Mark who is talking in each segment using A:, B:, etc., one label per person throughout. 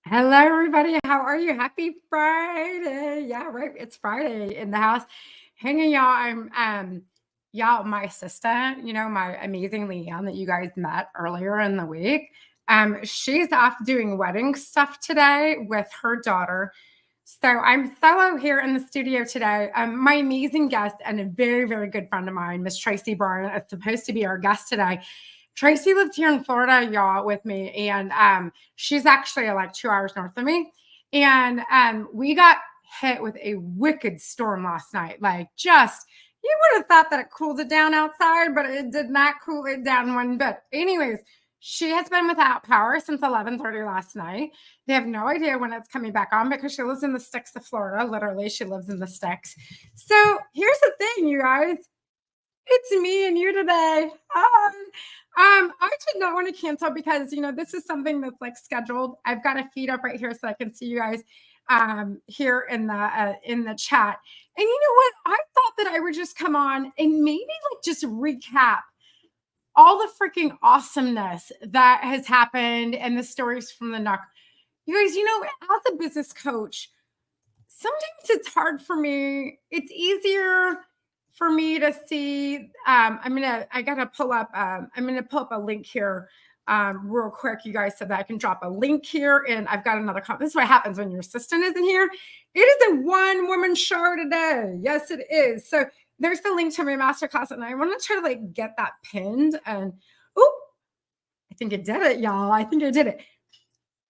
A: Hello, everybody. How are you? Happy Friday. Yeah, right. It's Friday in the house. Hanging y'all. Y'all, my assistant, my amazing Leanne that you guys met earlier in the week. She's off doing wedding stuff today with her daughter. So I'm solo here in the studio today. My amazing guest and a very, very good friend of mine, Miss Tracy Byrne, is supposed to be our guest today. Tracy lives here in Florida, y'all, with me, and she's actually like 2 hours north of me. And we got hit with a wicked storm last night. Like, just you would have thought that it cooled it down outside, but it did not cool it down one bit. Anyways, she has been without power since 11:30 last night. They have no idea when it's coming back on because she lives in the sticks of Florida. Literally, she lives in the sticks. So here's the thing, you guys. It's me and you today. Hi. I did not want to cancel because this is something that's like scheduled. I've got a feed up right here so I can see you guys here in the chat. And you know what? I thought that I would just come on and maybe like just recap all the freaking awesomeness that has happened and the stories from the knock. You guys, as a business coach, sometimes it's hard for me. It's easier for me to see. I'm gonna pull up a link here real quick, you guys, so that I can drop a link here. And I've got another comment. This is what happens when your assistant isn't here. It is a one-woman show today. Yes, it is. So there's the link to my masterclass, and I want to try to like get that pinned. And I think it did it, y'all. I think I did it.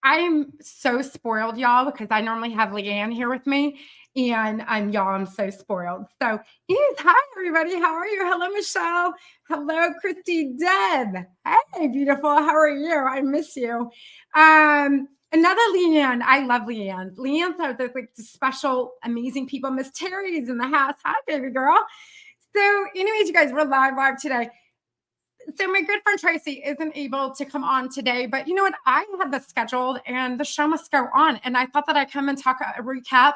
A: I'm so spoiled, y'all, because I normally have Leanne here with me. And I'm so spoiled. So, yes, hi, everybody. How are you? Hello, Michelle. Hello, Christy Deb. Hey, beautiful. How are you? I miss you. Another Leanne. I love Leanne. Leanne's are the like special, amazing people. Miss Terry's in the house. Hi, baby girl. So, anyways, you guys, we're live today. So my good friend Tracy isn't able to come on today, but you know what? I had this scheduled and the show must go on. And I thought that I'd come and talk, recap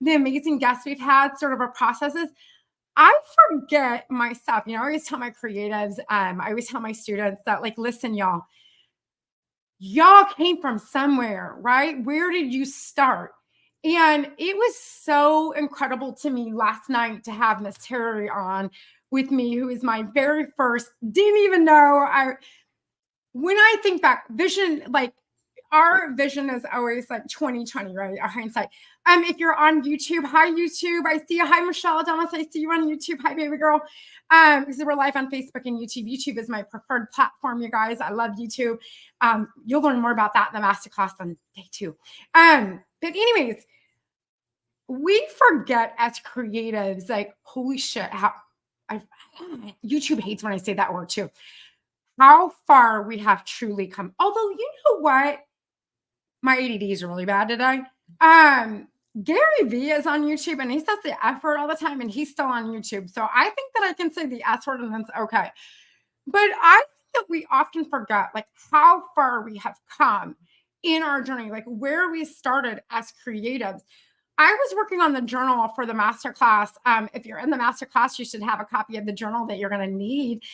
A: the amazing guests we've had, sort of our processes. I forget myself, I always tell my creatives, I always tell my students that like, listen, y'all came from somewhere, right? Where did you start? And it was so incredible to me last night to have Miss Terry on with me, who is my very first, didn't even know. When I think back, vision, like our vision is always like 2020, right? Our hindsight. If you're on YouTube, hi YouTube. I see you. Hi Michelle Adonis. I see you on YouTube. Hi baby girl. Because we're live on Facebook and YouTube. YouTube is my preferred platform, you guys. I love YouTube. You'll learn more about that in the masterclass on day 2. But anyways, we forget as creatives, like, holy shit, how YouTube hates when I say that word too. How far we have truly come. Although, you know what? My ADD is really bad today. Gary Vee is on YouTube and he says the F word all the time and he's still on YouTube. So I think that I can say the S word and that's okay. But I think that we often forget like how far we have come in our journey, like where we started as creatives. I was working on the journal for the masterclass. If you're in the masterclass, you should have a copy of the journal that you're going to need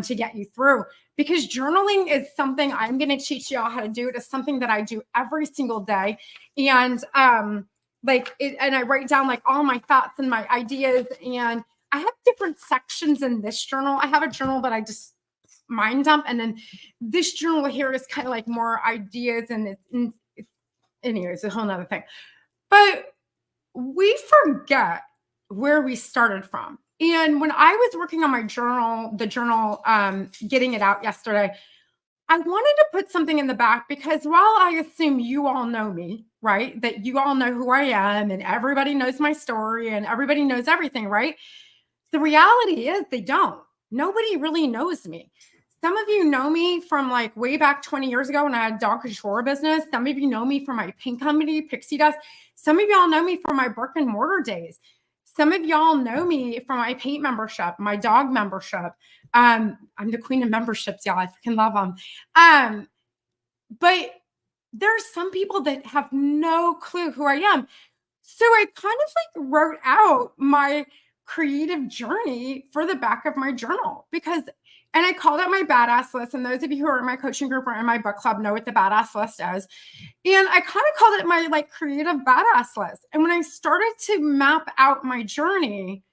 A: to get you through. Because journaling is something I'm going to teach y'all how to do. It is something that I do every single day, and and I write down like all my thoughts and my ideas. And I have different sections in this journal. I have a journal that I just mind dump, and then this journal here is kind of like more ideas, and anyways, a whole nother thing. But we forget where we started from. And when I was working on my journal, getting it out yesterday, I wanted to put something in the back because while I assume you all know me, right? That you all know who I am and everybody knows my story and everybody knows everything, right? The reality is they don't. Nobody really knows me. Some of you know me from like way back 20 years ago when I had dog couture business. Some of you know me from my paint company, Pixie Dust. Some of y'all know me from my brick and mortar days. Some of y'all know me from my paint membership, my dog membership. I'm the queen of memberships, y'all. I freaking love them. But there's some people that have no clue who I am. So I kind of like wrote out my creative journey for the back of my journal because And I called it my badass list. And those of you who are in my coaching group or in my book club know what the badass list is. And I kind of called it my like creative badass list. And when I started to map out my journey,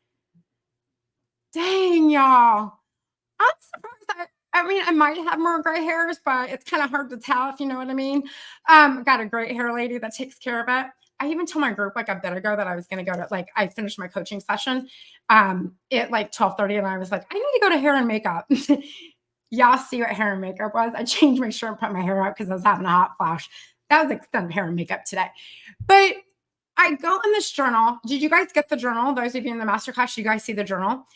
A: dang, y'all, I'm surprised. I mean, I might have more gray hairs, but it's kind of hard to tell if you know what I mean. Got a great hair lady that takes care of it. I even told my group like a bit ago that I was going to go to like I finished my coaching session at like 12:30, and I was like, I need to go to hair and makeup. Y'all see what hair and makeup was? I changed my shirt, put my hair out because I was having a hot flash. That was extended hair and makeup today. But I go in this journal. Did you guys get the journal? Those of you in the masterclass, you guys see the journal?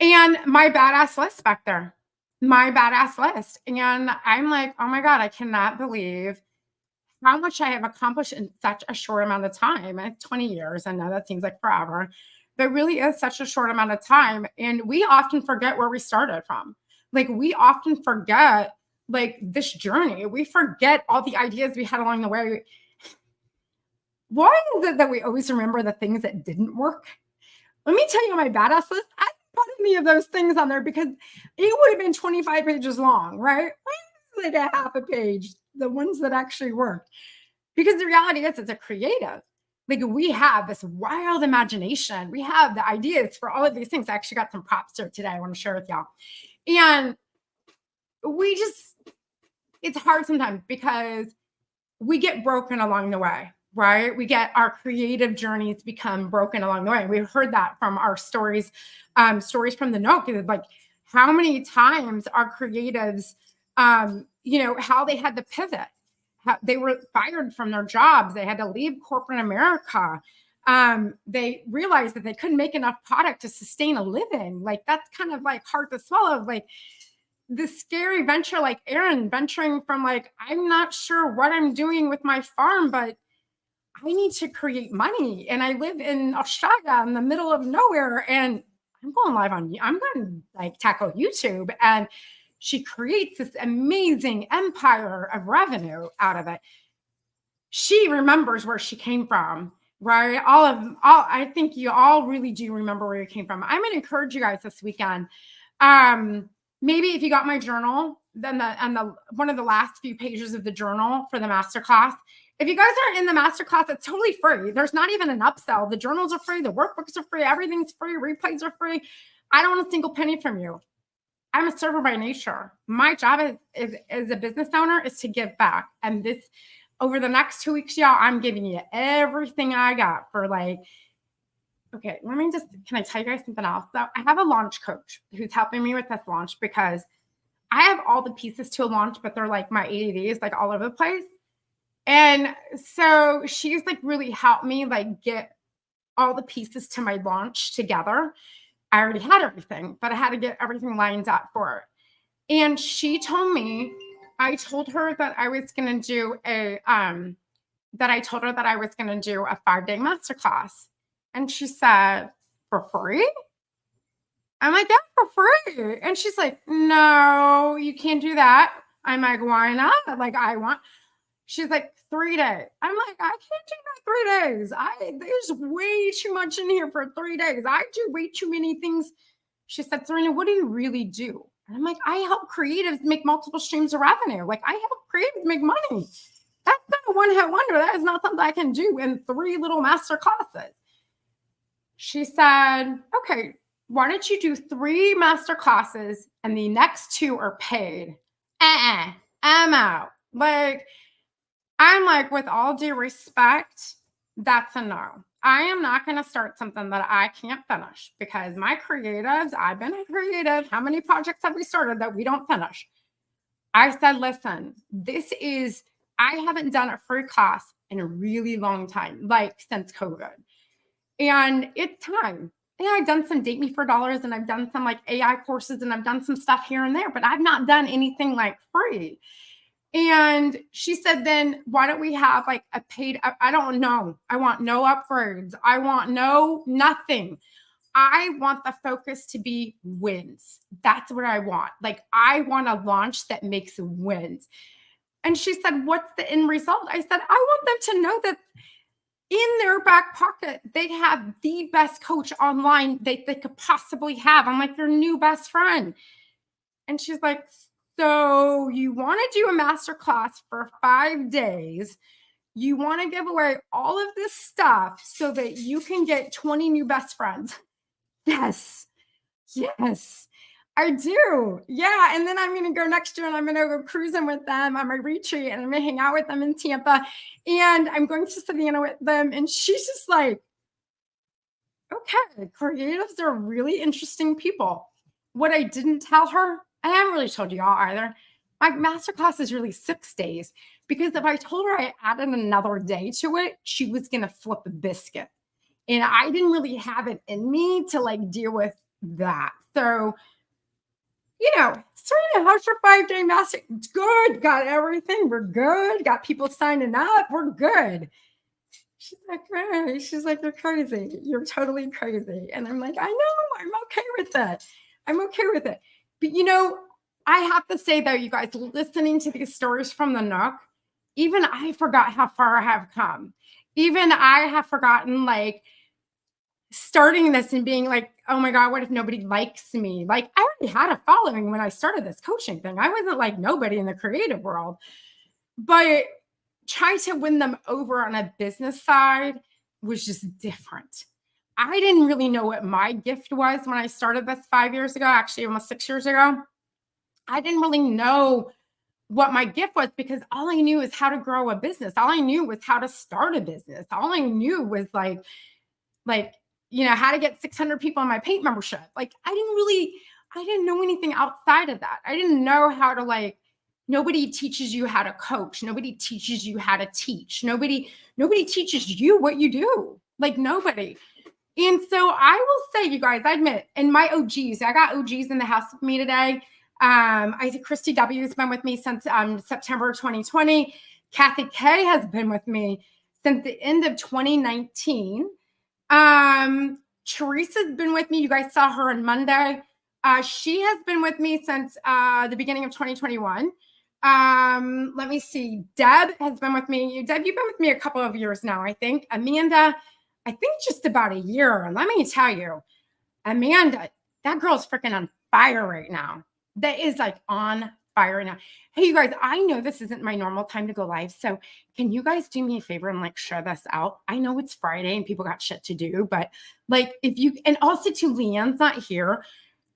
A: And my badass list back there, my badass list. And I'm like, oh my God, I cannot believe how much I have accomplished in such a short amount of time. It's 20 years. I know that seems like forever, but really is such a short amount of time. And we often forget where we started from. Like we often forget like this journey. We forget all the ideas we had along the way. Why is it that we always remember the things that didn't work? Let me tell you my badass list. I didn't put any of those things on there because it would have been 25 pages long, right? Like a half a page, the ones that actually worked. Because the reality is it's a creative. Like we have this wild imagination. We have the ideas for all of these things. I actually got some props here today I want to share with y'all. And it's hard sometimes because we get broken along the way, right? We get our creative journeys become broken along the way. We've heard that from our stories from the Nook. Like how many times our creatives, how they had to pivot. They were fired from their jobs. They had to leave corporate America. They realized that they couldn't make enough product to sustain a living. Like that's kind of like hard to swallow. Like this scary venture, like Aaron venturing from like, I'm not sure what I'm doing with my farm, but I need to create money. And I live in Australia in the middle of nowhere. And I'm going to like tackle YouTube. And she creates this amazing empire of revenue out of it. She remembers where she came from, right? I think you all really do remember where you came from. I'm going to encourage you guys this weekend. Maybe if you got my journal, then one of the last few pages of the journal for the masterclass. If you guys aren't in the masterclass, it's totally free. There's not even an upsell. The journals are free. The workbooks are free. Everything's free. Replays are free. I don't want a single penny from you. I'm a server by nature. My job as a business owner is to give back. And this, over the next 2 weeks, y'all, I'm giving you everything I got for like, okay, can I tell you guys something else? So I have a launch coach who's helping me with this launch because I have all the pieces to a launch, but they're like my ADDs, like all over the place. And so she's like really helped me like get all the pieces to my launch together. I already had everything, but I had to get everything lined up for it. And she told me, I told her that I was going to do a 5-day masterclass. And she said, for free? I'm like, yeah, for free. And she's like, no, you can't do that. I'm like, why not? Like, she's like, 3 days. I'm like, I can't do that 3 days. There's way too much in here for 3 days. I do way too many things. She said, Serena, what do you really do? And I'm like, I help creatives make multiple streams of revenue. Like I help creatives make money. That's not a one-hit wonder. That is not something I can do in 3 little master classes. She said, okay, why don't you do 3 master classes and the next 2 are paid? I'm out. Like, I'm like, with all due respect, that's a no. I am not going to start something that I can't finish because my creatives, I've been a creative. How many projects have we started that we don't finish? I said, listen, I haven't done a free class in a really long time, like since COVID. And it's time. Yeah, I've done some Date Me for Dollars and I've done some like AI courses and I've done some stuff here and there, but I've not done anything like free. And she said, then why don't we have like a paid, I don't know. I want no upgrades. I want nothing. I want the focus to be wins. That's what I want. Like I want a launch that makes wins. And she said, what's the end result? I said, I want them to know that in their back pocket, they have the best coach online they could possibly have. I'm like, your new best friend. And she's like, so you want to do a master class for 5 days. You want to give away all of this stuff so that you can get 20 new best friends. Yes. Yes. I do. Yeah. And then I'm going to go next year and I'm going to go cruising with them on my retreat and I'm going to hang out with them in Tampa and I'm going to Savannah with them. And she's just like, okay, creatives are really interesting people. What I didn't tell her, I haven't really told you all either. My masterclass is really 6 days because if I told her I added another day to it, she was going to flip a biscuit. And I didn't really have it in me to like deal with that. So, Serena, how's your 5-day master? It's good. Got everything. We're good. Got people signing up. We're good. She's like, right. She's like, you're crazy. You're totally crazy. And I'm like, I know. I'm okay with that. I'm okay with it. But I have to say though, you guys, listening to these stories from the Nook, even I forgot how far I have come. Even I have forgotten like starting this and being like, oh my God, what if nobody likes me? Like I already had a following when I started this coaching thing. I wasn't like nobody in the creative world, but trying to win them over on a business side was just different. I didn't really know what my gift was when I started this 5 years ago, actually almost 6 years ago. I didn't really know what my gift was because all I knew is how to grow a business. All I knew was how to start a business. All I knew was like, how to get 600 people in my paint membership. Like I didn't know anything outside of that. I didn't know how to nobody teaches you how to coach. Nobody teaches you how to teach. Nobody teaches you what you do. Like nobody. And so I will say, you guys, I admit, and my OGs, I got OGs in the house with me today. I think Christy W has been with me since September 2020. Kathy K has been with me since the end of 2019. Teresa's been with me. You guys saw her on Monday. She has been with me since the beginning of 2021. Let me see. Deb has been with me. Deb, you've been with me a couple of years now, I think. Amanda, I think just about a year. And let me tell you, Amanda, that girl's freaking on fire right now. That is like on fire right now. Hey, you guys, I know this isn't my normal time to go live. So can you guys do me a favor and share this out? I know it's Friday and people got shit to do, but if you, and also too, Leanne's not here.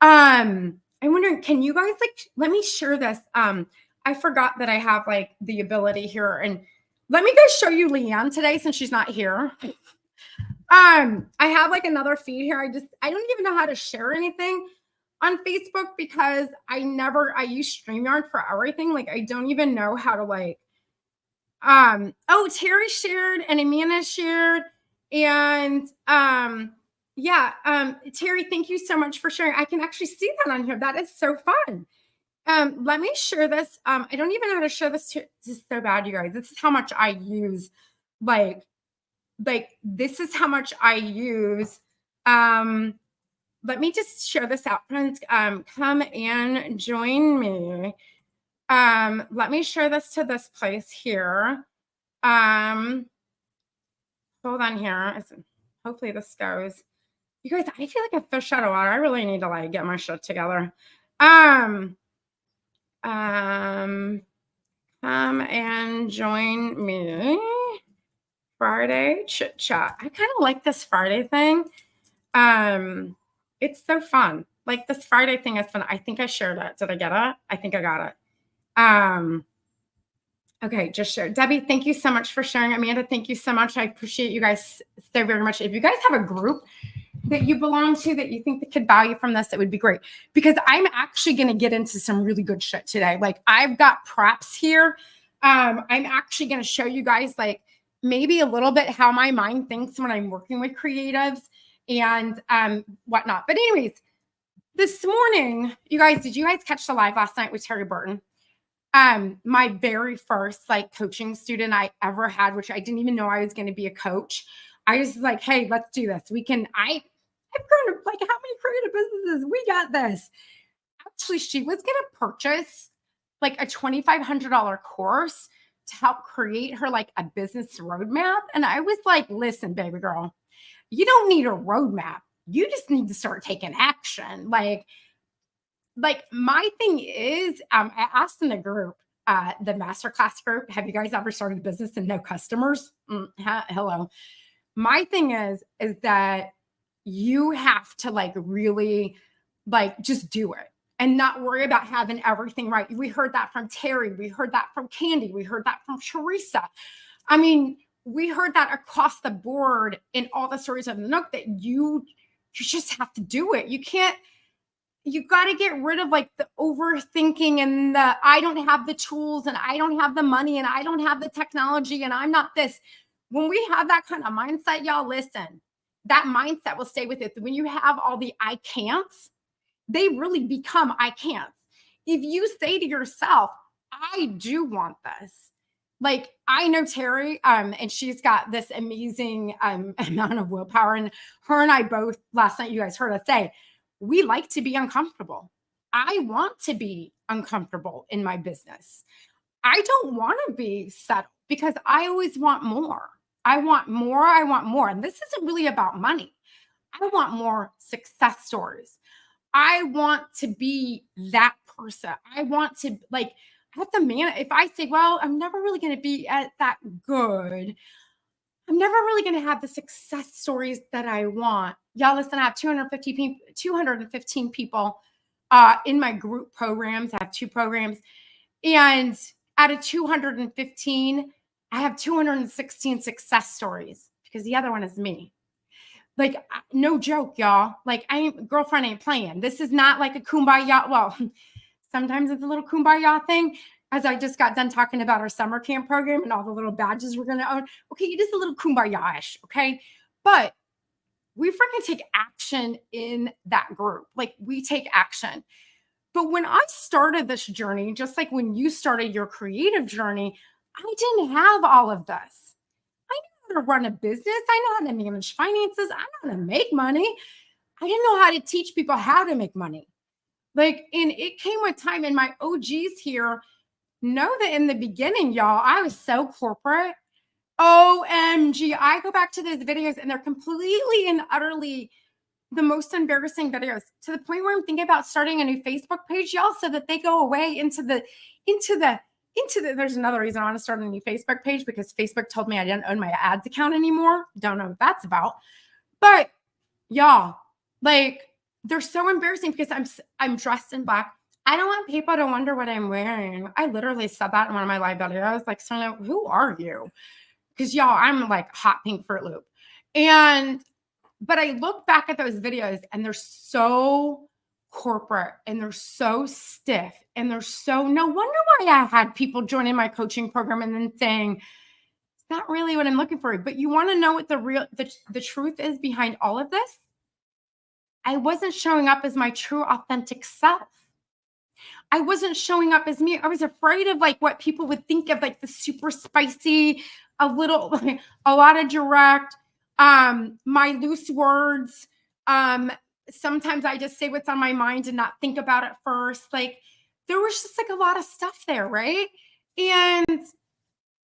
A: I'm wondering, can you guys let me share this? I forgot that I have the ability here and let me go show you Leanne today since she's not here. I have another feed here. I don't even know how to share anything on Facebook because I use StreamYard for everything. I don't even know how to Terry shared and Amanda shared. And Terry, thank you so much for sharing. I can actually see that on here. That is so fun. Let me share this. I don't even know how to share this. This is so bad, you guys. This is how much I use. This is how much I use. Let me just share this out, friends. Come and join me. Let me share this to this place here. Hold on here. Hopefully this goes. You guys, I feel like a fish out of water. I really need to get my shit together. Come and join me. Friday chit chat. I kind of like this Friday thing. It's so fun. This Friday thing is fun. I think I shared it. Did I get it? I think I got it. Okay, just share. Debbie, thank you so much for sharing. Amanda, thank you so much. I appreciate you guys so very much. If you guys have a group that you belong to that you think that could value from this, it would be great. Because I'm actually going to get into some really good shit today. I've got props here. I'm actually going to show you guys maybe a little bit how my mind thinks when I'm working with creatives and whatnot. But anyways, this morning, you guys, did you guys catch the live last night with Terry Burton? My very first coaching student I ever had, which I didn't even know I was going to be a coach. I was like, hey, let's do this. I've grown up how many creative businesses? We got this. Actually, she was going to purchase a $2,500 course to help create her a business roadmap. And I was like, listen, baby girl, you don't need a roadmap. You just need to start taking action. like my thing is, I asked in the group, the masterclass group, have you guys ever started a business and no customers? Hello. My thing is that you have to like really like just do it and not worry about having everything right. We heard that from Terry. We heard that from Candy. We heard that from Teresa. I mean, we heard that across the board in all the stories of the Nook that you just have to do it. You can't, you got to get rid of like the overthinking and the I don't have the tools and I don't have the money and I don't have the technology and I'm not this. When we have that kind of mindset, y'all, listen, that mindset will stay with it. When you have all the I can'ts, they really become I can'ts. If you say to yourself, I do want this. Like I know Terry, and she's got this amazing amount of willpower. And her and I both last night, you guys heard us say, we like to be uncomfortable. I want to be uncomfortable in my business. I don't want to be settled because I always want more. I want more. I want more. And this isn't really about money. I want more success stories. I want to be that person. I want to like have the man. If I say, well, I'm never really going to be at that good, I'm never really going to have the success stories that I want. Y'all listen, I have 215 people in my group programs. I have 2 programs. And out of 215, I have 216 success stories because the other one is me. Like, no joke, y'all. Like, girlfriend ain't playing. This is not like a kumbaya. Well, sometimes it's a little kumbaya thing. As I just got done talking about our summer camp program and all the little badges we're going to own. Okay, it is a little kumbaya-ish, okay? But we freaking take action in that group. Like, we take action. But when I started this journey, just like when you started your creative journey, I didn't have all of this. I know how to run a business. I know how to manage finances. I know how to make money. I didn't know how to teach people how to make money. Like, and it came with time. And my OGs here know that in the beginning, y'all, I was so corporate. OMG. I go back to those videos and they're completely and utterly the most embarrassing videos to the point where I'm thinking about starting a new Facebook page, y'all, so that they go away into the, there's another reason I want to start a new Facebook page because Facebook told me I didn't own my ads account anymore. Don't know what that's about. But y'all, like, they're so embarrassing because I'm dressed in black. I don't want people to wonder what I'm wearing. I literally said that in one of my live videos. Like, so who are you? Because y'all, I'm like hot pink Fruit Loop. But I look back at those videos and they're so corporate and they're so stiff and they're so, no wonder why I had people joining my coaching program and then saying, it's not really what I'm looking for. But you want to know what the truth is behind all of this? I wasn't showing up as my true authentic self. I wasn't showing up as me. I was afraid of like what people would think of like the super spicy, a lot of direct, my loose words. Sometimes I just say what's on my mind and not think about it first. Like there was just like a lot of stuff there, right? And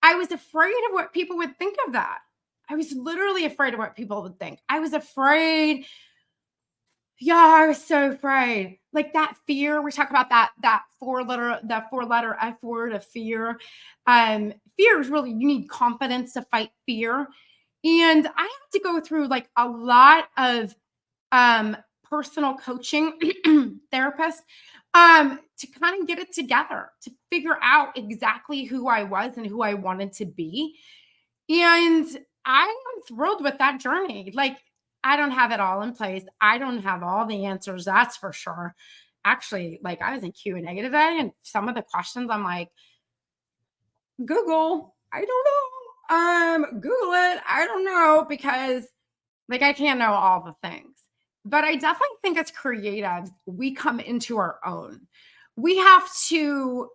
A: I was afraid of what people would think of that. I was literally afraid of what people would think. I was afraid. Yeah, I was so afraid. Like that fear, we talk about that four-letter F word of fear. Fear is really, you need confidence to fight fear. And I had to go through like a lot of personal coaching therapists to kind of get it together, to figure out exactly who I was and who I wanted to be. And I am thrilled with that journey. Like, I don't have it all in place. I don't have all the answers, that's for sure. Actually, like I was in Q&A today and some of the questions I'm like, Google, I don't know. Google it. I don't know because like I can't know all the things. But I definitely think as creatives, we come into our own. We have to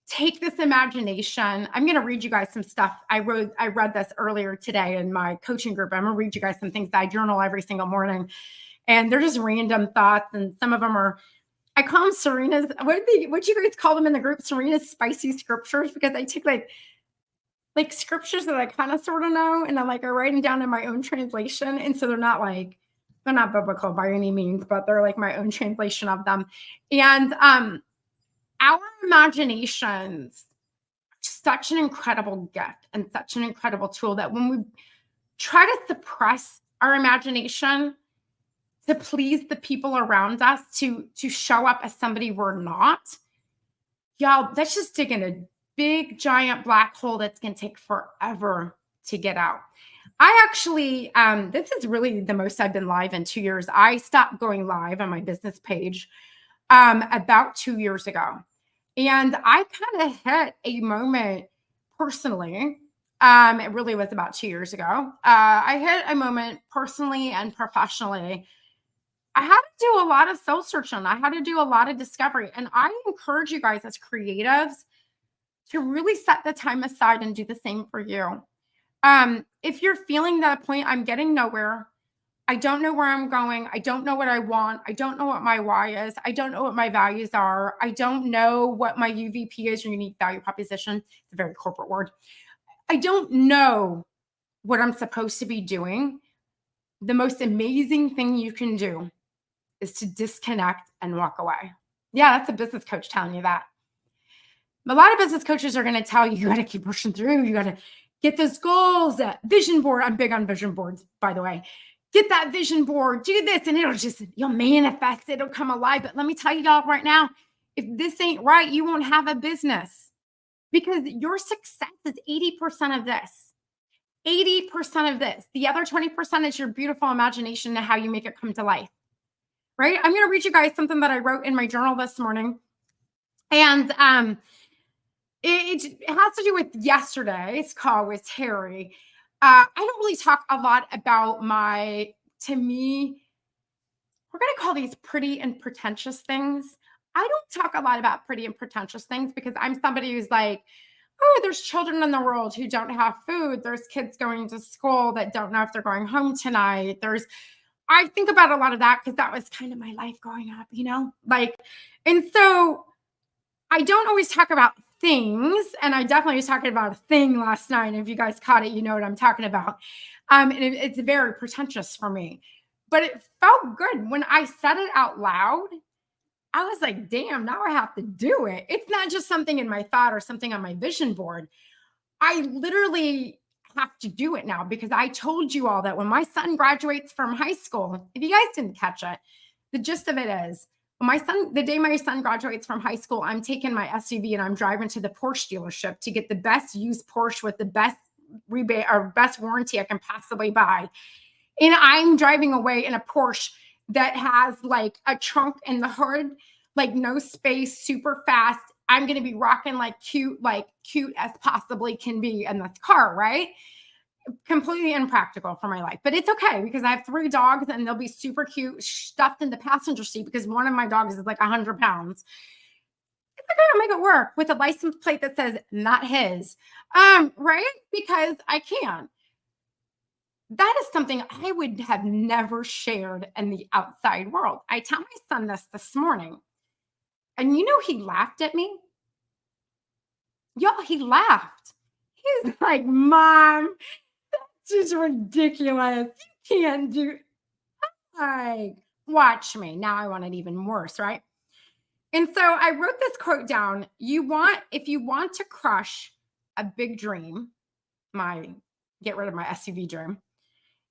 A: take this imagination. I'm going to read you guys some stuff. I read this earlier today in my coaching group. I'm going to read you guys some things that I journal every single morning. And they're just random thoughts. And some of them are, I call them Serena's, what do you guys call them in the group? Serena's spicy scriptures, because I take like scriptures that I kind of sort of know. And I'm like, I write them down in my own translation. And so they're not like They're not biblical by any means, but they're like my own translation of them. And our imaginations, such an incredible gift and such an incredible tool that when we try to suppress our imagination to please the people around us, to show up as somebody we're not, y'all, that's just digging a big giant black hole that's going to take forever to get out. I actually, this is really the most I've been live in 2 years. I stopped going live on my business page about 2 years ago. And I kind of hit a moment personally. It really was about 2 years ago. I hit a moment personally and professionally. I had to do a lot of soul searching. I had to do a lot of discovery. And I encourage you guys as creatives to really set the time aside and do the same for you. If you're feeling that point, I'm getting nowhere. I don't know where I'm going. I don't know what I want. I don't know what my why is. I don't know what my values are. I don't know what my UVP is, your unique value proposition. It's a very corporate word. I don't know what I'm supposed to be doing. The most amazing thing you can do is to disconnect and walk away. Yeah, that's a business coach telling you that. A lot of business coaches are going to tell you, you got to keep pushing through. You got to get those goals, that vision board. I'm big on vision boards, by the way. Get that vision board, do this, and you'll manifest, it'll come alive. But let me tell you y'all right now, if this ain't right, you won't have a business, because your success is 80% of this. 80% of this. The other 20% is your beautiful imagination and how you make it come to life, right? I'm going to read you guys something that I wrote in my journal this morning. And it has to do with yesterday's call with Terry. I don't really talk a lot about to me, we're going to call these pretty and pretentious things. I don't talk a lot about pretty and pretentious things because I'm somebody who's like, oh, there's children in the world who don't have food. There's kids going to school that don't know if they're going home tonight. I think about a lot of that because that was kind of my life growing up, and so I don't always talk about things, and I definitely was talking about a thing last night. And if you guys caught it, you know what I'm talking about. And it's very pretentious for me, but it felt good when I said it out loud. I was like, damn, now I have to do it. It's not just something in my thought or something on my vision board. I literally have to do it now, because I told you all that when my son graduates from high school, if you guys didn't catch it, the gist of it is, the day my son graduates from high school, I'm taking my SUV and I'm driving to the Porsche dealership to get the best used Porsche with the best rebate or best warranty I can possibly buy. And I'm driving away in a Porsche that has like a trunk in the hood, like no space, super fast. I'm going to be rocking cute as possibly can be in this car, right? Completely impractical for my life, but it's okay because I have 3 dogs and they'll be super cute stuffed in the passenger seat because one of my dogs is like 100 pounds. It's like, I'll make it work with a license plate that says not his, right? Because I can. That is something I would have never shared in the outside world. I tell my son this morning, and he laughed at me. Y'all, he laughed. He's like, Mom, this is ridiculous. You can't do. Like, watch me. Now I want it even worse, right? And so I wrote this quote down. If you want to crush a big dream, get rid of my SUV dream,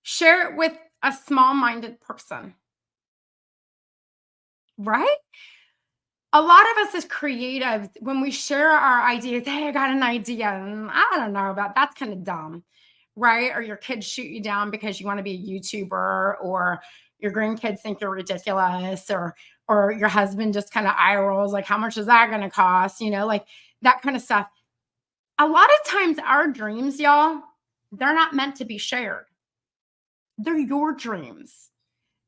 A: share it with a small-minded person, right? A lot of us as creatives, when we share our ideas, hey, I got an idea. I don't know about that's kind of dumb, right? Or your kids shoot you down because you want to be a YouTuber, or your grandkids think you're ridiculous, or your husband just kind of eye rolls, like, how much is that going to cost? Like that kind of stuff. A lot of times our dreams, y'all, they're not meant to be shared. They're your dreams.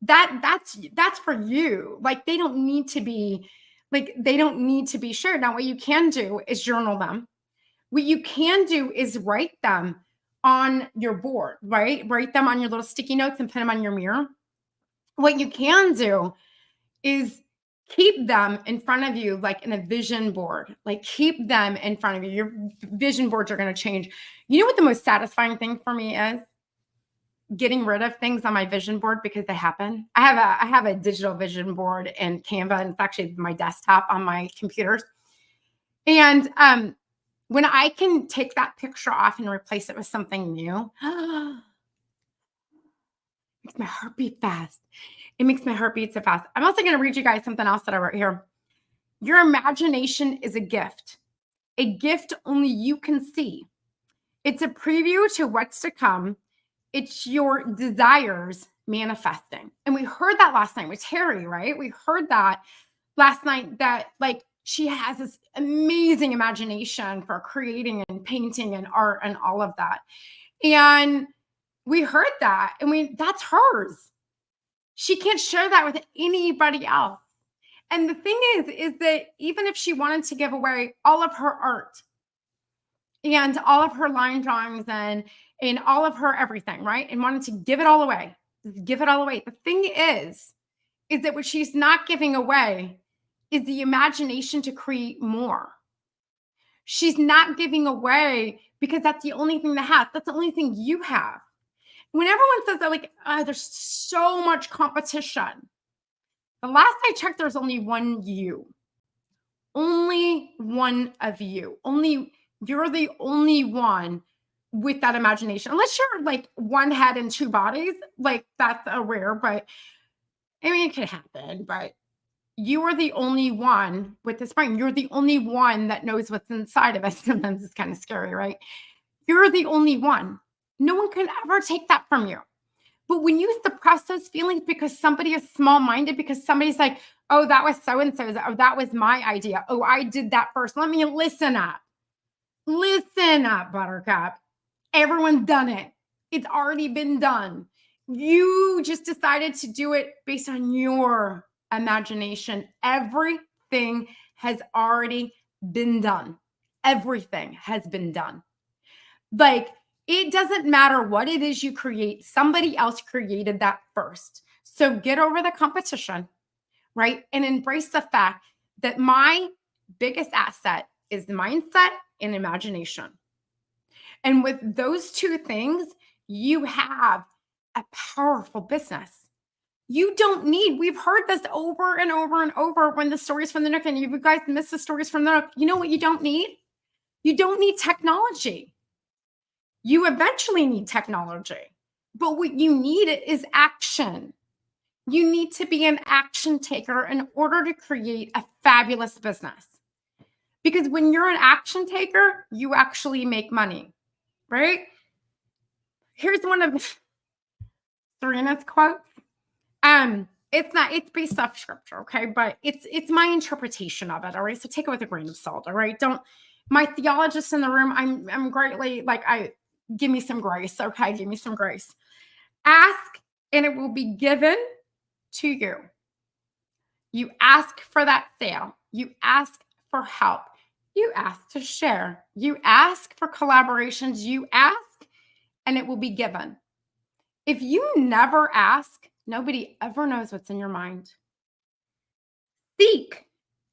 A: That's for you. Like they don't need to be shared. Now, what you can do is journal them. What you can do is write them on your board, right? Write them on your little sticky notes and put them on your mirror. What you can do is keep them in front of you, like in a vision board. Like keep them in front of you. Your vision boards are going to change. You know what the most satisfying thing for me is? getting rid of things on my vision board because they happen. I have a digital vision board in Canva, and it's actually my desktop on my computers. And when I can take that picture off and replace it with something new, makes my heart beat fast. It makes my heart beat so fast. I'm also going to read you guys something else that I wrote here. Your imagination is a gift only you can see. It's a preview to what's to come. It's your desires manifesting. And we heard that last night with Terry, right? We heard that last night, that like she has this amazing imagination for creating and painting and art and all of that. And we heard that, and that's hers. She can't share that with anybody else. And the thing is that even if she wanted to give away all of her art and all of her line drawings and all of her everything, right? And wanted to give it all away, give it all away. The thing is that what she's not giving away is the imagination to create more. She's not giving away because that's the only thing that's the only thing you have. When everyone says that, like, there's so much competition. The last I checked, there's only one you. Only one of you. You're the only one with that imagination. Unless you're like one head and two bodies, like that's a rare, but I mean, it could happen, but you are the only one with this brain. You're the only one that knows what's inside of us. Sometimes it's kind of scary, right? You're the only one. No one can ever take that from you. But when you suppress those feelings because somebody is small-minded, because somebody's like, oh, that was so-and-so's, oh, that was my idea. Oh, I did that first. Let me listen up. Listen up, Buttercup. Everyone's done it. It's already been done. You just decided to do it based on your imagination. Everything has already been done. Everything has been done. Like, it doesn't matter what it is you create. Somebody else created that first. So get over the competition, right? And embrace the fact that my biggest asset is mindset and imagination. And with those two things, you have a powerful business. You don't need, we've heard this over and over and over when the stories from the Nook, and you guys miss the stories from the Nook. You know what you don't need? You don't need technology. You eventually need technology, but what you need is action. You need to be an action taker in order to create a fabulous business. Because when you're an action taker, you actually make money, right? Here's one of Serena's quotes. It's based off scripture, okay? But it's my interpretation of it, all right? So take it with a grain of salt, all right? My theologists in the room, I'm greatly, give me some grace, okay? Give me some grace. Ask, and it will be given to you. You ask for that sale. You ask for help. You ask to share. You ask for collaborations. You ask, and it will be given. If you never ask, nobody ever knows what's in your mind. Seek,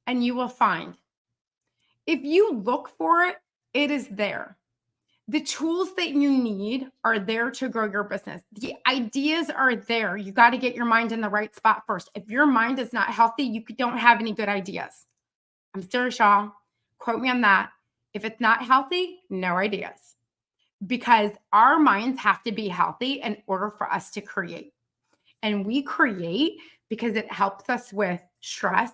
A: and you will find. If you look for it, it is there. The tools that you need are there to grow your business. The ideas are there. You got to get your mind in the right spot first. If your mind is not healthy, you don't have any good ideas. I'm serious, y'all. Quote me on that. If it's not healthy, no ideas. Because our minds have to be healthy in order for us to create. And we create because it helps us with stress.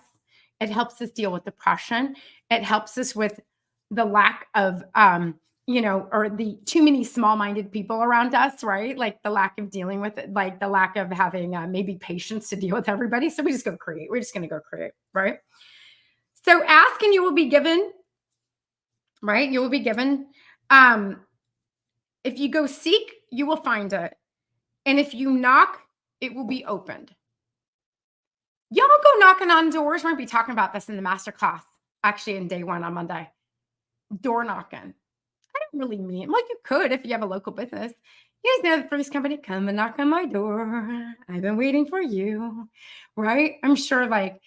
A: It helps us deal with depression. It helps us with the lack of, or the too many small-minded people around us, right? Like the lack of dealing with it, like the lack of having maybe patience to deal with everybody. So we just go create. We're just going to go create, right? So ask and you will be given, right? You will be given. If you go seek, you will find it. And if you knock, it will be opened. Y'all go knocking on doors. We're going to be talking about this in the masterclass, actually in day 1 on Monday. Door knocking. I don't really mean, like, you could if you have a local business. You guys know the first company, come and knock on my door. I've been waiting for you, right? I'm sure, like,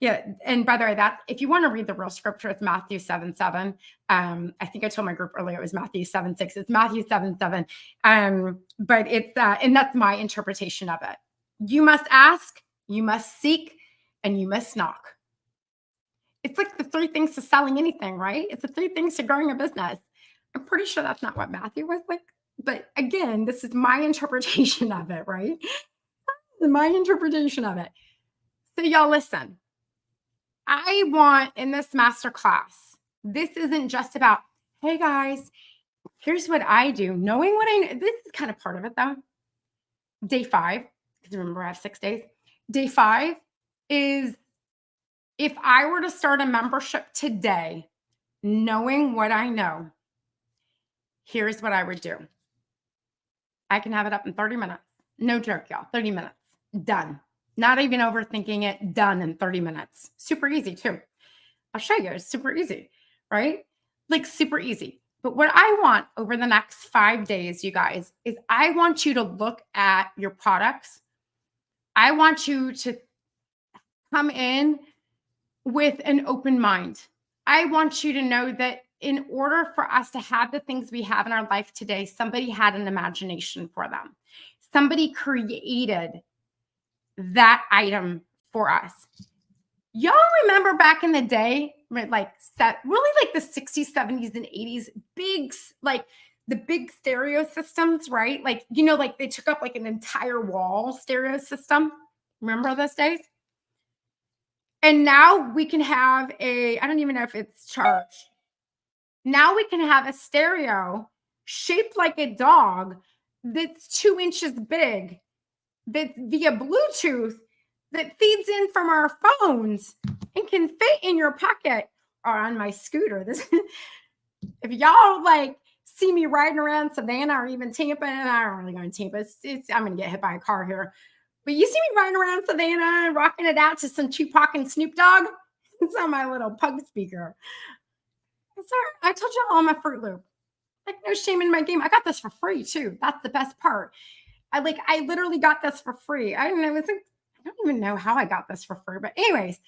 A: Yeah, and by the way, that if you want to read the real scripture, it's Matthew 7:7. I think I told my group earlier it was Matthew 7:6. It's Matthew 7:7. But it's and that's my interpretation of it. You must ask, you must seek, and you must knock. It's like the three things to selling anything, right? It's the three things to growing a business. I'm pretty sure that's not what Matthew was like. But again, this is my interpretation of it, right? My interpretation of it. So, y'all, listen. I want in this masterclass, this isn't just about, hey guys, here's what I do. Knowing what I know, this is kind of part of it though. Day 5, because remember I have 6 days. Day 5 is if I were to start a membership today, knowing what I know, here's what I would do. I can have it up in 30 minutes. No joke, y'all. 30 minutes. Done. Not even overthinking it. Done in 30 minutes. Super easy too. I'll show you. It's super easy, right? Like super easy. But what I want over the next 5 days, you guys, is I want you to look at your products. I want you to come in with an open mind. I want you to know that in order for us to have the things we have in our life today, somebody had an imagination for them. Somebody created that item for us. Y'all remember back in the day, like really like the 60s, 70s, and 80s, like the big stereo systems, right? Like, like they took up like an entire wall stereo system. Remember those days? And now we can have I don't even know if it's charged. Now we can have a stereo shaped like a dog that's 2 inches big, that's via Bluetooth, that feeds in from our phones and can fit in your pocket or on my scooter. If y'all like see me riding around Savannah or even Tampa, and I don't really go to Tampa, I'm gonna get hit by a car here. But you see me riding around Savannah and rocking it out to some Tupac and Snoop Dogg. It's on my little pug speaker. I told you all, I'm a Fruit Loop. Like no shame in my game. I got this for free too. That's the best part. I literally got this for free. I don't know. I don't even know how I got this for free. But anyways,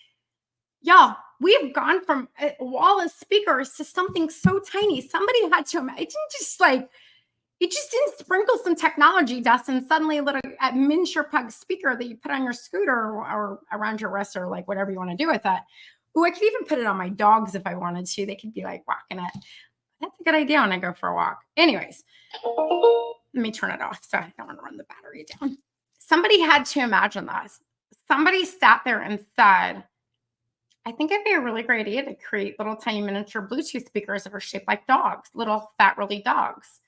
A: y'all, we've gone from a wall of speakers to something so tiny. Somebody had to. It just didn't sprinkle some technology dust and suddenly a little miniature pug speaker that you put on your scooter or around your wrist or like whatever you want to do with that. Oh, I could even put it on my dogs if I wanted to. They could be like walking it. That's a good idea when I go for a walk. Anyways, let me turn it off so I don't want to run the battery down. Somebody had to imagine this. Somebody sat there and said, I think it'd be a really great idea to create little tiny miniature Bluetooth speakers that are shaped like dogs, little fat, really dogs.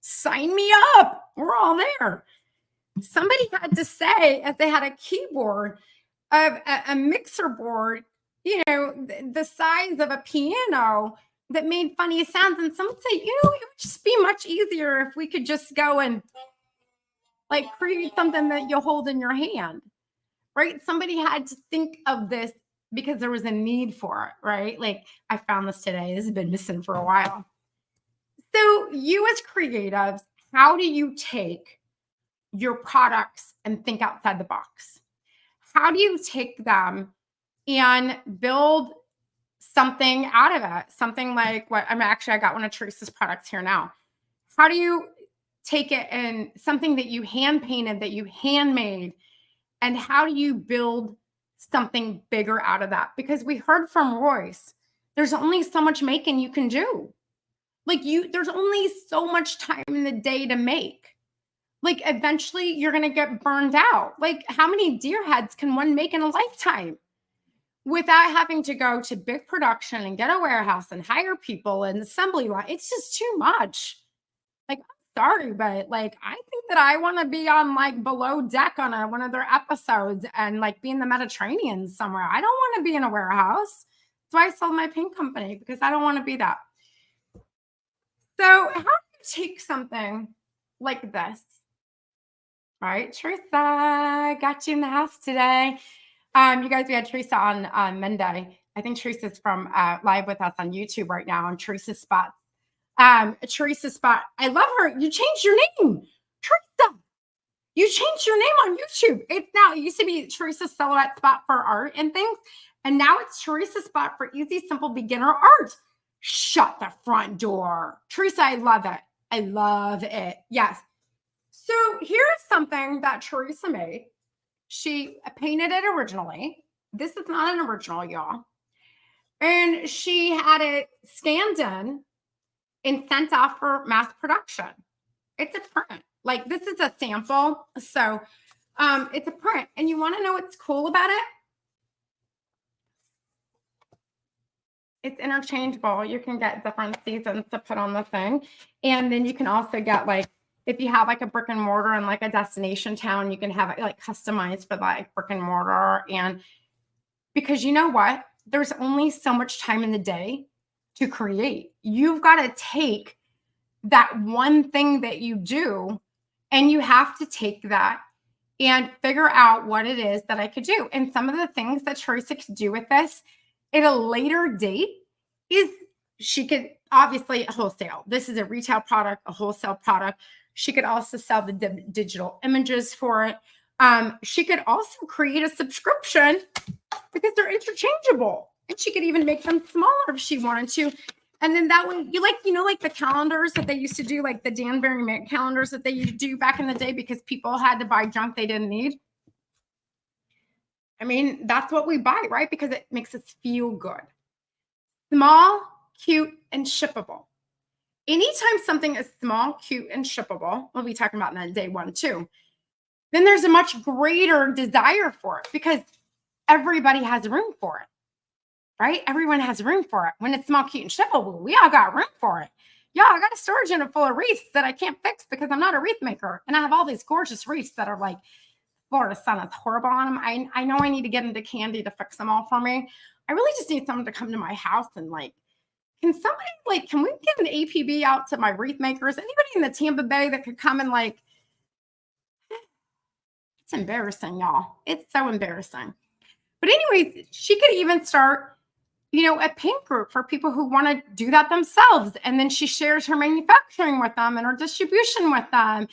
A: Sign me up. We're all there. Somebody had to say, if they had a keyboard of a mixer board, the size of a piano that made funny sounds. And some would say, it would just be much easier if we could just go and like create something that you hold in your hand, right? Somebody had to think of this because there was a need for it, right? Like I found this today. This has been missing for a while. So you as creatives, how do you take your products and think outside the box? How do you take them and build something out of it? Something like I got one of Teresa's products here now. How do you take it and something that you hand painted, that you handmade, and how do you build something bigger out of that? Because we heard from Royce, there's only so much making you can do. Like there's only so much time in the day to make. Like eventually you're going to get burned out. Like how many deer heads can one make in a lifetime without having to go to big production and get a warehouse and hire people and assembly line? It's just too much. Like, I'm sorry, but like, I think that I want to be on like below deck on one of their episodes and like be in the Mediterranean somewhere. I don't want to be in a warehouse. That's why I sold my paint company, because I don't want to be that. So how do you take something like this? All right, Teresa, I got you in the house today. You guys, we had Teresa on Monday. I think Teresa's from live with us on YouTube right now on Teresa's Spot. Teresa's Spot. I love her. You changed your name, Teresa. You changed your name on YouTube. It used to be Teresa's Silhouette Spot for art and things. And now it's Teresa's Spot for easy, simple beginner art. Shut the front door. Teresa, I love it. I love it. Yes. So here's something that Teresa made. She painted it originally. This is not an original, y'all. And she had it scanned in and sent off for mass production. It's a print. Like this is a sample. So it's a print. And you want to know what's cool about it? It's interchangeable. You can get different seasons to put on the thing. And then you can also get like, if you have like a brick and mortar and like a destination town, you can have it like customized for like brick and mortar. And because you know what? There's only so much time in the day to create. You've got to take that one thing that you do and you have to take that and figure out what it is that I could do. And some of the things that Teresa could do with this at a later date is she could obviously wholesale. This is a retail product, a wholesale product. She could also sell the digital images for it. She could also create a subscription because they're interchangeable. And she could even make them smaller if she wanted to. And then that way, like the calendars that they used to do, like the Danbury Mint calendars that they used to do back in the day because people had to buy junk they didn't need. I mean, that's what we buy, right? Because it makes us feel good. Small, cute, and shippable. Anytime something is small, cute, and shippable, we'll be talking about that day one too, then there's a much greater desire for it because everybody has room for it, right? Everyone has room for it. When it's small, cute, and shippable, we all got room for it. Yeah, I got a storage unit full of wreaths that I can't fix because I'm not a wreath maker. And I have all these gorgeous wreaths that are like, Florida sun is horrible on them. I know I need to get into Candy to fix them all for me. I really just need someone to come to my house and like, can we get an APB out to my wreath makers? Anybody in the Tampa Bay that could come and like, it's embarrassing, y'all. It's so embarrassing. But anyways, she could even start, a paint group for people who want to do that themselves. And then she shares her manufacturing with them and her distribution with them.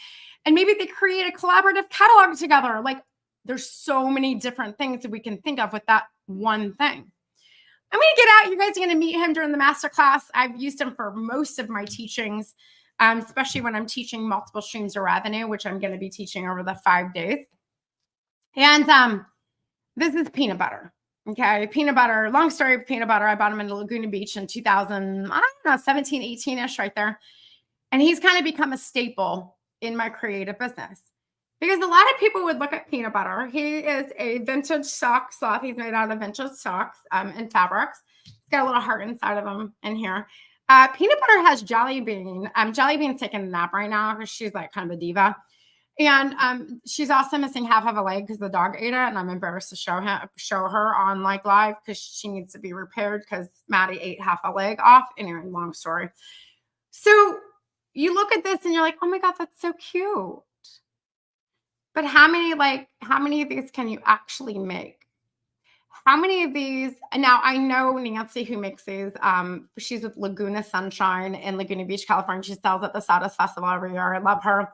A: And maybe they create a collaborative catalog together. Like there's so many different things that we can think of with that one thing. I'm going to get out. You guys are going to meet him during the masterclass. I've used him for most of my teachings, especially when I'm teaching multiple streams of revenue, which I'm going to be teaching over the 5 days. And this is peanut butter. Okay. Peanut butter, long story of peanut butter. I bought him in Laguna Beach in 17, 18-ish right there. And he's kind of become a staple in my creative business because a lot of people would look at peanut butter. He is a vintage sock sloth. He's made out of vintage socks and fabrics. He's got a little heart inside of him in here. Peanut butter has Jelly Bean. Jelly Bean's taking a nap right now because she's like kind of a diva. And she's also missing half of a leg because the dog ate it. And I'm embarrassed to show her on like live because she needs to be repaired because Maddie ate half a leg off. Anyway, long story. So you look at this and you're like, oh my God, that's so cute. But how many of these can you actually make? How many of these? Now I know Nancy who makes these. She's with Laguna Sunshine in Laguna Beach, California. She sells at the Sawdust Festival every year. I love her.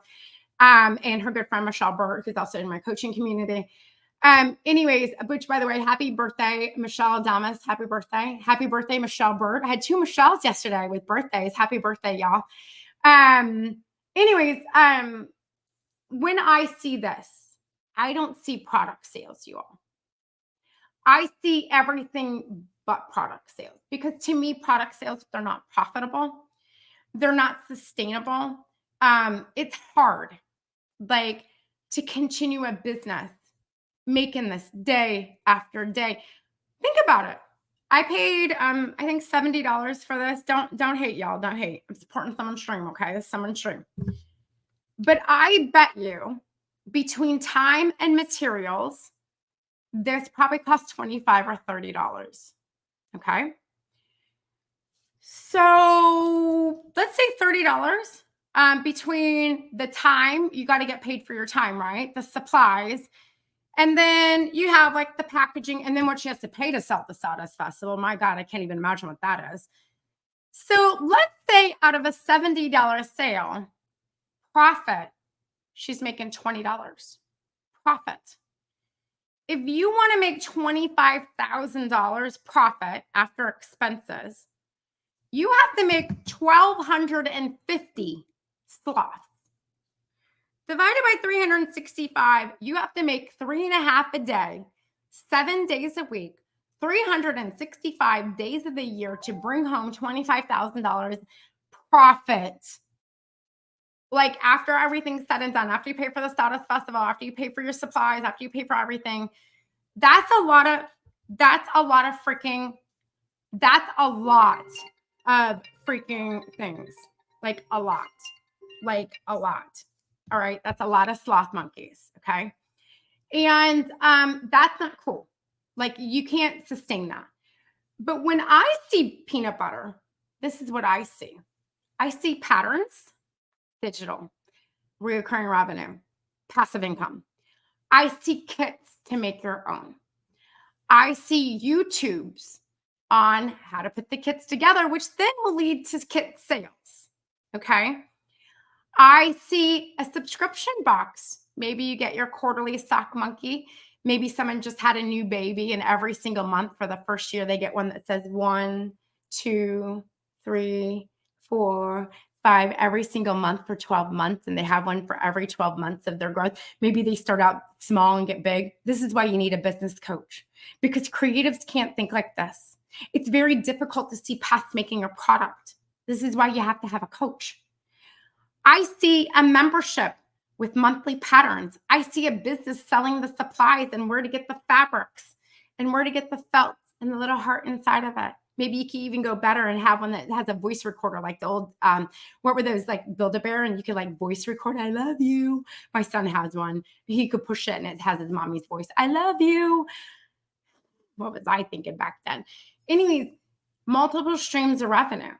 A: And her good friend, Michelle Burt, who's also in my coaching community. Anyways, which by the way, happy birthday, Michelle Damas. Happy birthday. Happy birthday, Michelle Burt. I had 2 Michelles yesterday with birthdays. Happy birthday, y'all. Anyways, when I see this, I don't see product sales, you all. I see everything but product sales because to me, product sales, they're not profitable. They're not sustainable. It's hard, like to continue a business making this day after day. Think about it. I paid, I think $70 for this. Don't hate, y'all. Don't hate. I'm supporting someone's stream. Okay. It's someone's stream. But I bet you between time and materials, this probably costs $25 or $30. Okay. So let's say $30 between the time you got to get paid for your time, right? The supplies. And then you have like the packaging and then what she has to pay to sell at the Sawdust Festival. My God, I can't even imagine what that is. So let's say out of a $70 sale, profit she's making $20 profit. If you want to make $25,000 profit after expenses, you have to make 1,250 sloths. Divided by 365, you have to make 3.5 a day, 7 days a week, 365 days of the year to bring home $25,000 profit. Like after everything's said and done, after you pay for the status festival, after you pay for your supplies, after you pay for everything, that's a lot of freaking, that's a lot of freaking things. Like a lot. All right. That's a lot of sloth monkeys. Okay. And that's not cool. Like you can't sustain that. But when I see peanut butter, this is what I see. I see patterns, digital, recurring revenue, passive income. I see kits to make your own. I see YouTubes on how to put the kits together, which then will lead to kit sales. Okay. I see a subscription box. Maybe you get your quarterly sock monkey. Maybe someone just had a new baby, and every single month for the first year, they get one that says 1, 2, 3, 4, 5 every single month for 12 months. And they have one for every 12 months of their growth. Maybe they start out small and get big. This is why you need a business coach, because creatives can't think like this. It's very difficult to see past making a product. This is why you have to have a coach. I see a membership with monthly patterns. I see a business selling the supplies and where to get the fabrics and where to get the felts and the little heart inside of it. Maybe you can even go better and have one that has a voice recorder, like the old, what were those, like Build-A-Bear, and you could like voice record, I love you. My son has one. He could push it and it has his mommy's voice. I love you. What was I thinking back then? Anyways, multiple streams of revenue,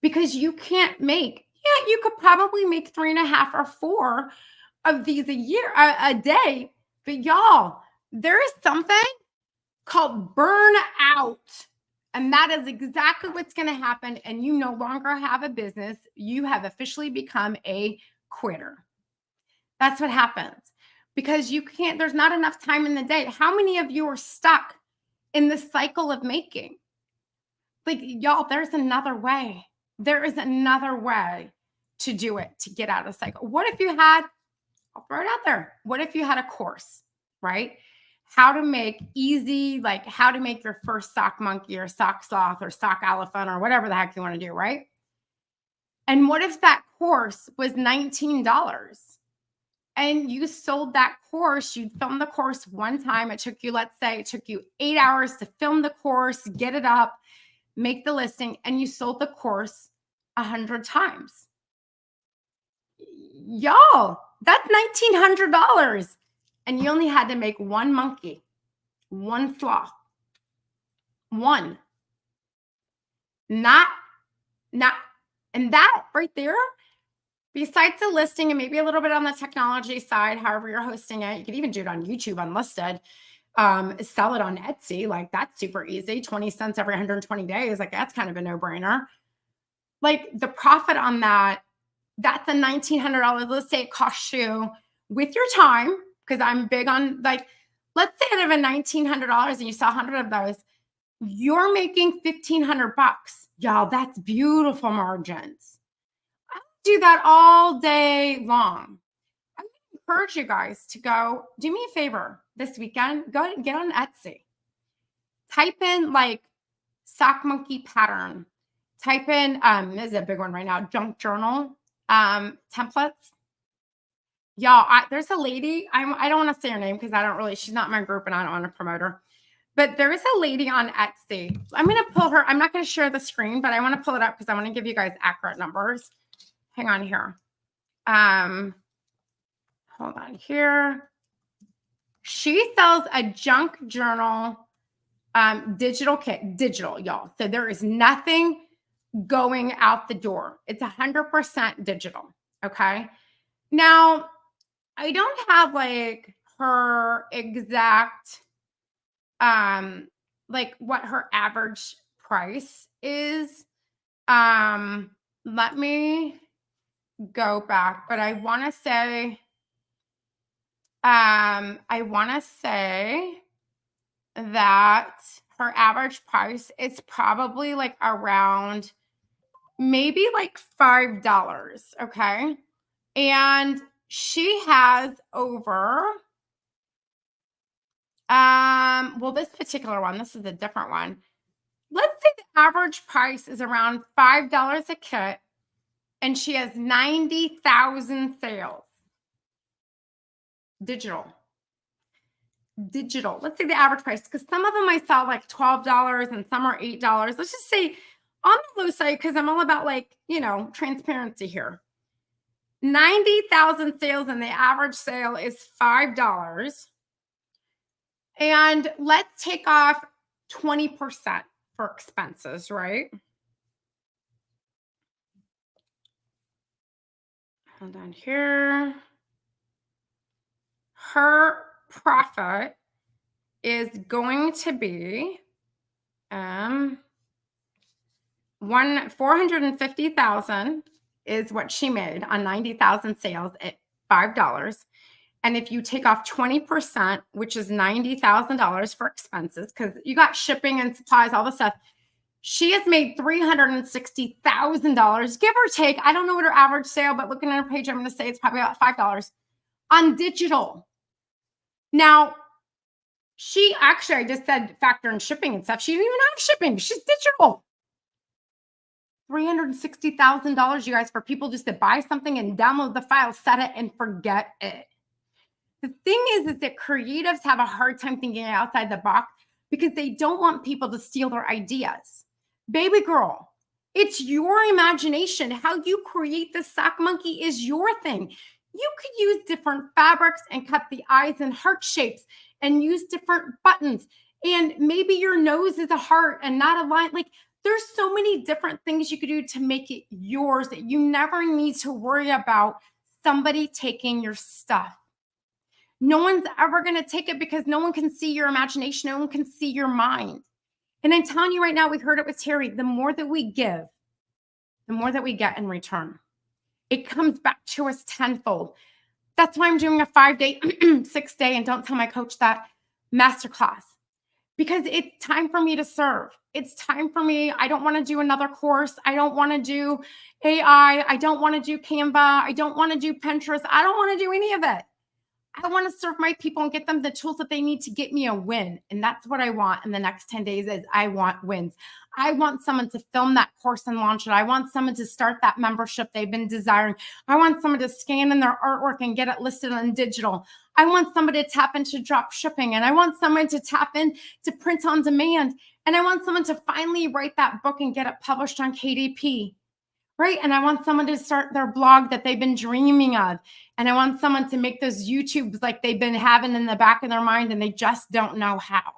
A: because you can't make, yeah, you could probably make 3.5 or 4 of these a day. But y'all, there is something called burnout. And that is exactly what's going to happen. And you no longer have a business. You have officially become a quitter. That's what happens, because you can't, there's not enough time in the day. How many of you are stuck in the cycle of making? Like, y'all, there's another way. There is another way to do it, to get out of the cycle. What if you had, I'll throw it out there. What if you had a course, right? How to make easy, like how to make your first sock monkey or sock sloth or sock elephant or whatever the heck you want to do, right? And what if that course was $19 and you sold that course? You filmed the course one time. It took you, let's say it took you 8 hours to film the course, get it up, make the listing, and you sold the course 100 times. Y'all, that's $1,900. And you only had to make one monkey, one sloth, one. Not, and that right there, besides the listing and maybe a little bit on the technology side, however you're hosting it, you could even do it on YouTube unlisted, sell it on Etsy. Like that's super easy. 20 cents every 120 days. Like that's kind of a no-brainer. Like the profit on that, that's a $1,900. Let's say it costs you with your time, because I'm big on, like, let's say out of a $1,900 and you sell 100 of those, you're making $1,500. Y'all, that's beautiful margins. I do that all day long. I encourage you guys to go do me a favor this weekend. Go get on Etsy. Type in like sock monkey pattern. Type in, this is a big one right now, junk journal templates. Y'all, there's a lady, I don't want to say her name because she's not in my group and I don't want to promote her. But there is a lady on Etsy. I'm going to pull her. I'm not going to share the screen, but I want to pull it up because I want to give you guys accurate numbers. Hang on here. Hold on here. She sells a junk journal digital kit, digital, y'all. So there is nothing going out the door. It's 100% digital. Okay. Now, I don't have like her exact, like what her average price is. Let me go back, but I want to say I want to say that her average price is probably like around maybe like $5, okay? And she has over well, this particular one, this is a different one. Let's say the average price is around $5 a kit and she has 90,000 sales. Digital. Digital. Let's say the average price, because some of them I saw like $12 and some are $8. Let's just say on the low side, because I'm all about like, transparency here. 90,000 sales and the average sale is $5. And let's take off 20% for expenses, right? Hold on here. Her profit is going to be 450,000 is what she made on 90,000 sales at $5. And if you take off 20%, which is $90,000 for expenses, because you got shipping and supplies, all the stuff, she has made $360,000, give or take. I don't know what her average sale, but looking at her page, I'm going to say it's probably about $5 on digital. Now, I just said factor in shipping and stuff. She didn't even have shipping. She's digital. $360,000, you guys, for people just to buy something and download the file, set it, and forget it. The thing is that creatives have a hard time thinking outside the box because they don't want people to steal their ideas. Baby girl, it's your imagination. How you create the sock monkey is your thing. You could use different fabrics and cut the eyes in heart shapes and use different buttons. And maybe your nose is a heart and not a line. Like, there's so many different things you could do to make it yours that you never need to worry about somebody taking your stuff. No one's ever going to take it because no one can see your imagination. No one can see your mind. And I'm telling you right now, we heard it with Terry, the more that we give, the more that we get in return. It comes back to us tenfold. That's why I'm doing a 5-day, 6-day, and don't tell my coach that, masterclass. Because it's time for me to serve. It's time for me. I don't want to do another course. I don't want to do AI. I don't want to do Canva. I don't want to do Pinterest. I don't want to do any of it. I want to serve my people and get them the tools that they need to get me a win. And that's what I want in the next 10 days is I want wins. I want someone to film that course and launch it. I want someone to start that membership they've been desiring. I want someone to scan in their artwork and get it listed on digital. I want somebody to tap into drop shipping. And I want someone to tap in to print on demand. And I want someone to finally write that book and get it published on KDP. Right. And I want someone to start their blog that they've been dreaming of. And I want someone to make those YouTubes like they've been having in the back of their mind and they just don't know how.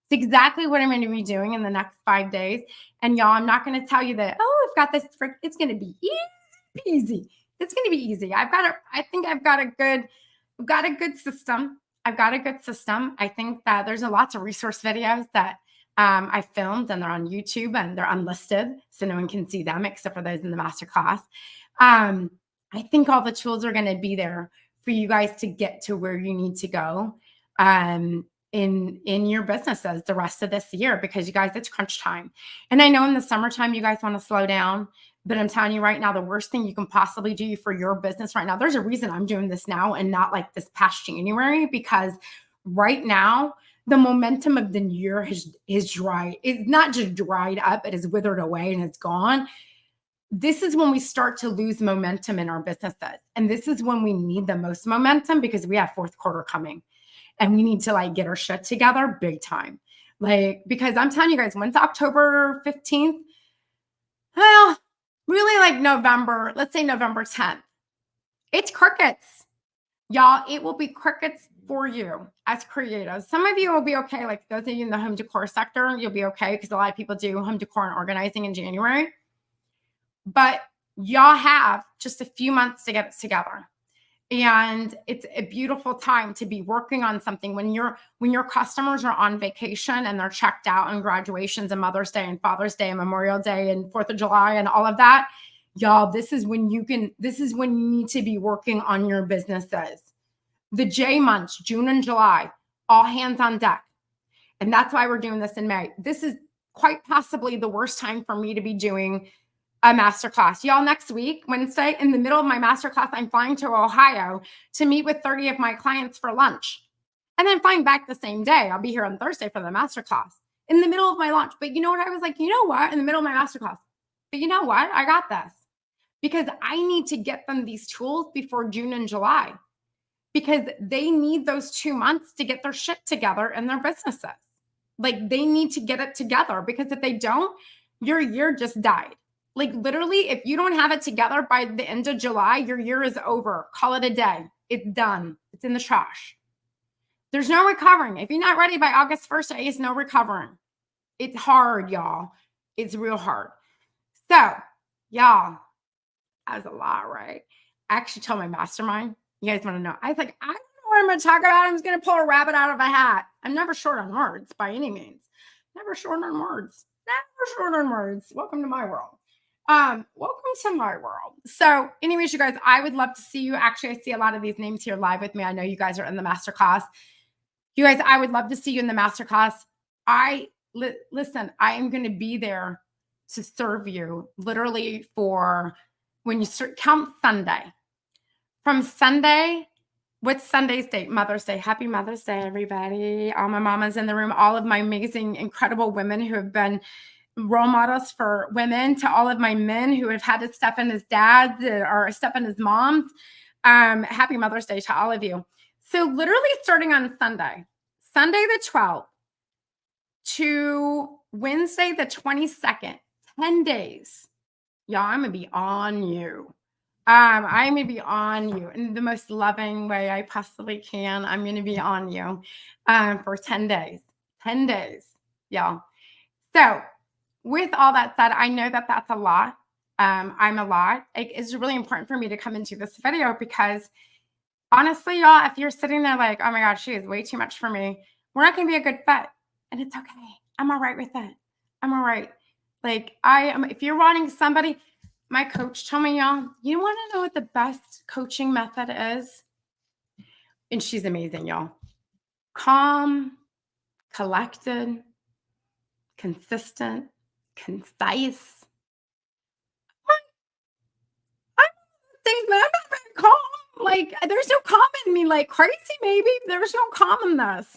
A: It's exactly what I'm going to be doing in the next 5 days. And y'all, I'm not going to tell you that, oh, I've got this trick. It's going to be easy. It's going to be easy. I think I've got a good system. I've got a good system. I think that there's lots of resource videos that I filmed and they're on YouTube and they're unlisted. So no one can see them except for those in the masterclass. I think all the tools are going to be there for you guys to get to where you need to go in your businesses the rest of this year, because you guys, it's crunch time. And I know in the summertime, you guys want to slow down, but I'm telling you right now, the worst thing you can possibly do for your business right now, there's a reason I'm doing this now and not like this past January, because right now, the momentum of the year is dry. It's not just dried up, it is withered away and it's gone. This is when we start to lose momentum in our businesses. And this is when we need the most momentum because we have fourth quarter coming and we need to get our shit together big time. Because I'm telling you guys, when's October 15th? Well, really November, let's say November 10th. It's crickets. Y'all, it will be crickets for you as creatives. Some of you will be okay. Like those of you in the home decor sector, you'll be okay because a lot of people do home decor and organizing in January. But y'all have just a few months to get it together. And it's a beautiful time to be working on something when your customers are on vacation and they're checked out on graduations and Mother's Day and Father's Day and Memorial Day and 4th of July and all of that. Y'all, this is when you need to be working on your businesses. The J months, June and July, all hands on deck. And that's why we're doing this in May. This is quite possibly the worst time for me to be doing a masterclass. Y'all, next week, Wednesday, in the middle of my masterclass, I'm flying to Ohio to meet with 30 of my clients for lunch. And then flying back the same day. I'll be here on Thursday for the masterclass in the middle of my launch. But you know what? I was like, you know what? In the middle of my masterclass. But you know what? I got this because I need to get them these tools before June and July because they need those 2 months to get their shit together in their businesses. Like they need to get it together because if they don't, your year just died. Like literally, if you don't have it together by the end of July, your year is over. Call it a day. It's done. It's in the trash. There's no recovering. If you're not ready by August 1st, there is no recovering. It's hard, y'all. It's real hard. So, y'all, that was a lot, right? I actually told my mastermind, you guys want to know. I was like, I don't know what I'm going to talk about. I'm just going to pull a rabbit out of a hat. I'm never short on words by any means. Never short on words. Never short on words. Welcome to my world. Welcome to my world. So anyways, you guys, I would love to see you. Actually, I see a lot of these names here live with me. I know you guys are in the masterclass. You guys, I would love to see you in the masterclass. Listen, I am going to be there to serve you literally for when you count Sunday. From Sunday, what's Sunday's date? Mother's Day. Happy Mother's Day, everybody. All my mamas in the room, all of my amazing, incredible women who have been role models for women, to all of my men who have had to step in as dads or step in as moms. Happy Mother's Day to all of you. So literally starting on Sunday the 12th to Wednesday the 22nd, 10 days, y'all, I'm going to be on you. I'm going to be on you in the most loving way I possibly can. I'm going to be on you for 10 days. 10 days, y'all. So with all that said, I know that that's a lot. I'm a lot. It's really important for me to come into this video because honestly, y'all, if you're sitting there like, oh my God, she is way too much for me, we're not going to be a good fit. And it's okay. I'm all right with it. I'm all right. Like if you're wanting somebody, my coach told me, y'all, you want to know what the best coaching method is? And she's amazing, y'all. Calm, collected, consistent, concise. Things, but I'm not very calm. Like there's no calm in me, like crazy, maybe. There's no calm in this.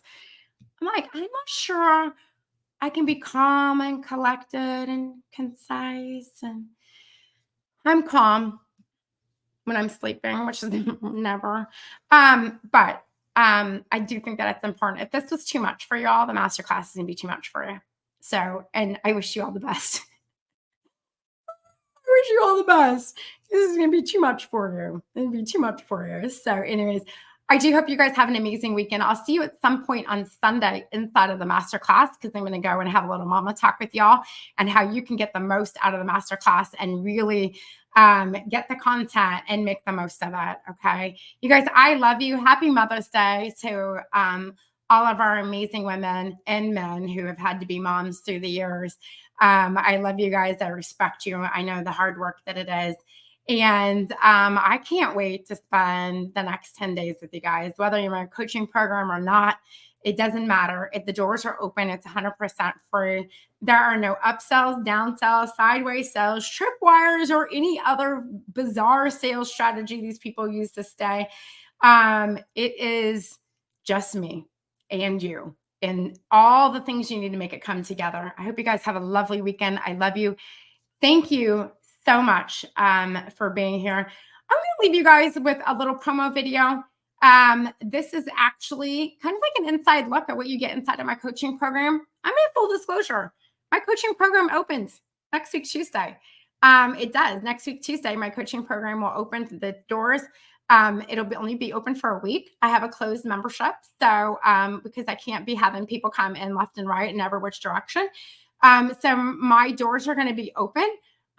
A: I'm like, I'm not sure I can be calm and collected and concise. And I'm calm when I'm sleeping, which is never. But I do think that it's important. If this was too much for y'all, the masterclass is gonna be too much for you. So, and I wish you all the best. I wish you all the best. This is going to be too much for you. It'll be too much for you. So anyways, I do hope you guys have an amazing weekend. I'll see you at some point on Sunday inside of the masterclass because I'm going to go and have a little mama talk with y'all and how you can get the most out of the masterclass and really get the content and make the most of it. Okay. You guys, I love you. Happy Mother's Day to all of our amazing women and men who have had to be moms through the years. I love you guys. I respect you. I know the hard work that it is. And I can't wait to spend the next 10 days with you guys, whether you're in a coaching program or not. It doesn't matter. If the doors are open, it's 100% free. There are no upsells, downsells, sideways sales, tripwires, or any other bizarre sales strategy these people use to stay. It is just me and you and all the things you need to make it come together. I hope you guys have a lovely weekend. I love you. Thank you so much for being here. I'm going to leave you guys with a little promo video. This is actually kind of like an inside look at what you get inside of my coaching program. I'm in full disclosure. My coaching program opens next week, Tuesday. It does. Next week, Tuesday, my coaching program will open the doors. It'll only be open for a week. I have a closed membership. So because I can't be having people come in left and right and every which direction. So my doors are going to be open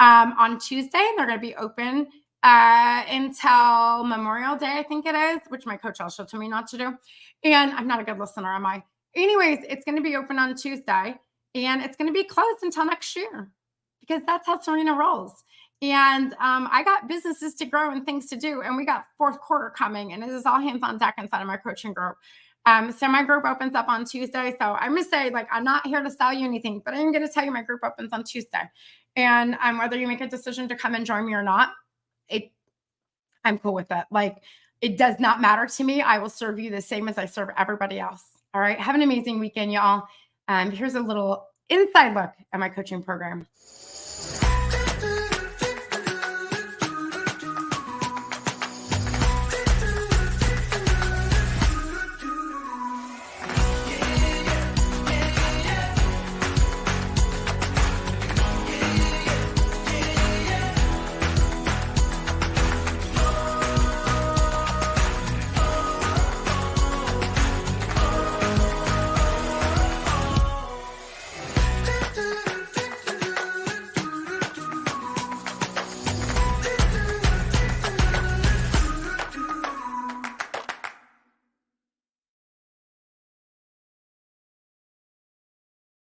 A: on Tuesday. They're going to be open until Memorial Day, I think it is, which my coach also told me not to do. And I'm not a good listener, am I? Anyways, it's going to be open on Tuesday and it's going to be closed until next year because that's how Serena rolls. And I got businesses to grow and things to do. And we got fourth quarter coming, and it is all hands on deck inside of my coaching group. So my group opens up on Tuesday. So I'm gonna say, like, I'm not here to sell you anything, but I'm gonna tell you my group opens on Tuesday. And whether you make a decision to come and join me or not, it I'm cool with it. Like, it does not matter to me. I will serve you the same as I serve everybody else. All right. Have an amazing weekend, y'all. Here's a little inside look at my coaching program.